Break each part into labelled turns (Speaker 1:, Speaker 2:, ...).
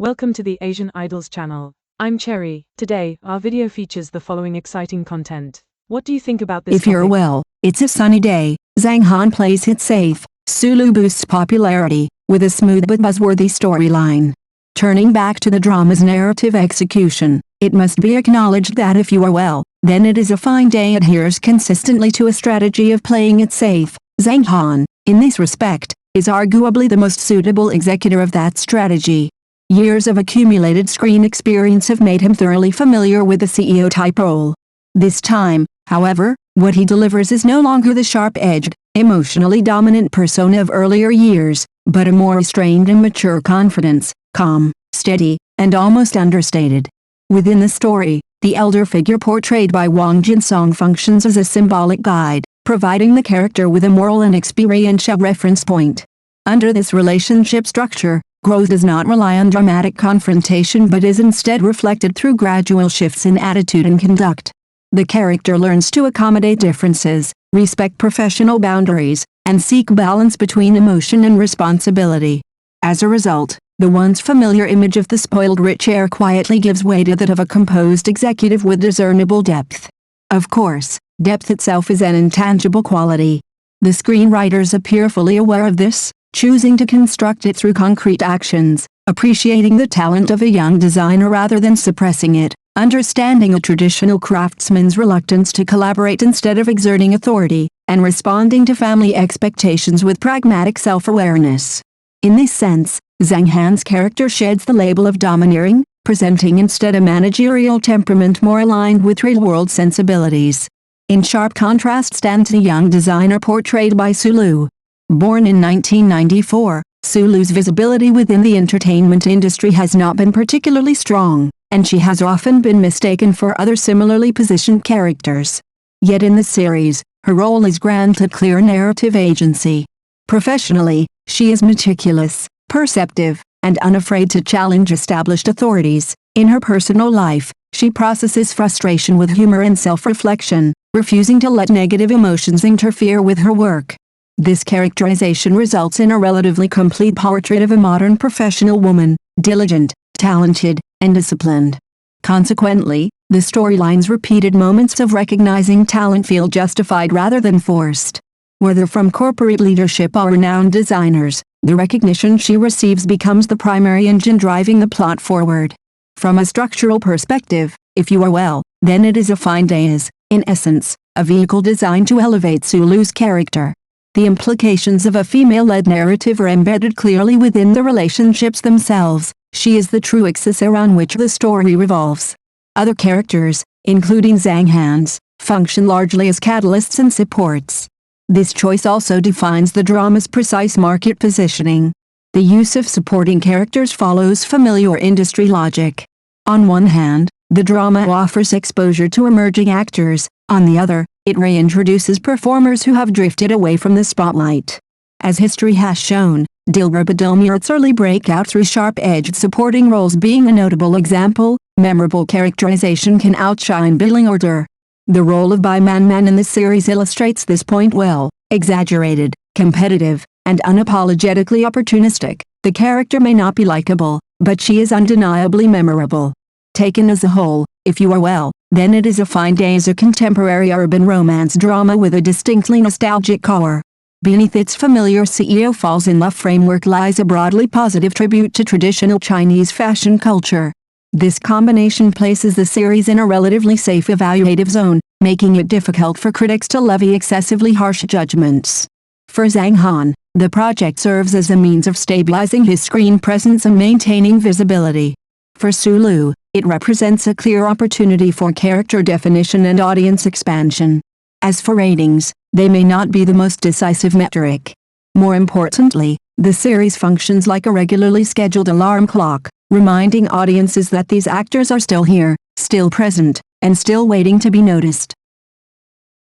Speaker 1: Welcome to the Asian Idols channel. I'm Cherry. Today, our video features the following exciting content. What do you think about this
Speaker 2: If you're
Speaker 1: topic?
Speaker 2: well, it's a sunny day. Zhang Han plays it safe. Sulu boosts popularity, with a smooth but buzzworthy storyline. Turning back to the drama's narrative execution, it must be acknowledged that if you are well, then it is a fine day adheres consistently to a strategy of playing it safe. Zhang Han, in this respect, is arguably the most suitable executor of that strategy. Years of accumulated screen experience have made him thoroughly familiar with the CEO-type role. This time, however, what he delivers is no longer the sharp-edged, emotionally dominant persona of earlier years, but a more restrained and mature confidence, calm, steady, and almost understated. Within the story, the elder figure portrayed by Wang Jinsong functions as a symbolic guide, providing the character with a moral and experiential reference point. Under this relationship structure, growth does not rely on dramatic confrontation but is instead reflected through gradual shifts in attitude and conduct. The character learns to accommodate differences, respect professional boundaries, and seek balance between emotion and responsibility. As a result, the once familiar image of the spoiled rich heir quietly gives way to that of a composed executive with discernible depth. Of course, depth itself is an intangible quality. The screenwriters appear fully aware of this, choosing to construct it through concrete actions, appreciating the talent of a young designer rather than suppressing it, understanding a traditional craftsman's reluctance to collaborate instead of exerting authority, and responding to family expectations with pragmatic self-awareness. In this sense, Zhang Han's character sheds the label of domineering, presenting instead a managerial temperament more aligned with real-world sensibilities. In sharp contrast stands the young designer portrayed by Sulu. Born in 1994, Sulu's visibility within the entertainment industry has not been particularly strong, and she has often been mistaken for other similarly positioned characters. Yet in the series, her role is granted clear narrative agency. Professionally, she is meticulous, perceptive, and unafraid to challenge established authorities. In her personal life, she processes frustration with humor and self-reflection, refusing to let negative emotions interfere with her work. This characterization results in a relatively complete portrait of a modern professional woman, diligent, talented, and disciplined. Consequently, the storyline's repeated moments of recognizing talent feel justified rather than forced. Whether from corporate leadership or renowned designers, the recognition she receives becomes the primary engine driving the plot forward. From a structural perspective, if you are well, then it is a fine day is, in essence, a vehicle designed to elevate Sulu's character. The implications of a female-led narrative are embedded clearly within the relationships themselves. She is the true axis around which the story revolves. Other characters, including Zhang Han's, function largely as catalysts and supports. This choice also defines the drama's precise market positioning. The use of supporting characters follows familiar industry logic. On one hand, the drama offers exposure to emerging actors. On the other, it reintroduces performers who have drifted away from the spotlight. As history has shown, Dilraba Dilmurat's early breakout through sharp-edged supporting roles being a notable example, memorable characterization can outshine billing order. The role of Bai Man in the series illustrates this point well. Exaggerated, competitive, and unapologetically opportunistic, the character may not be likable, but she is undeniably memorable. Taken as a whole, if you are well, then it is a fine day as a contemporary urban romance drama with a distinctly nostalgic core. Beneath its familiar CEO falls in love framework lies a broadly positive tribute to traditional Chinese fashion culture. This combination places the series in a relatively safe evaluative zone, making it difficult for critics to levy excessively harsh judgments. For Zhang Han, the project serves as a means of stabilizing his screen presence and maintaining visibility. For Sulu, it represents a clear opportunity for character definition and audience expansion. As for ratings, they may not be the most decisive metric. More importantly, the series functions like a regularly scheduled alarm clock, reminding audiences that these actors are still here, still present, and still waiting to be noticed.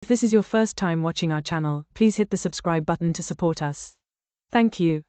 Speaker 1: If this is your first time watching our channel, please hit the subscribe button to support us. Thank you.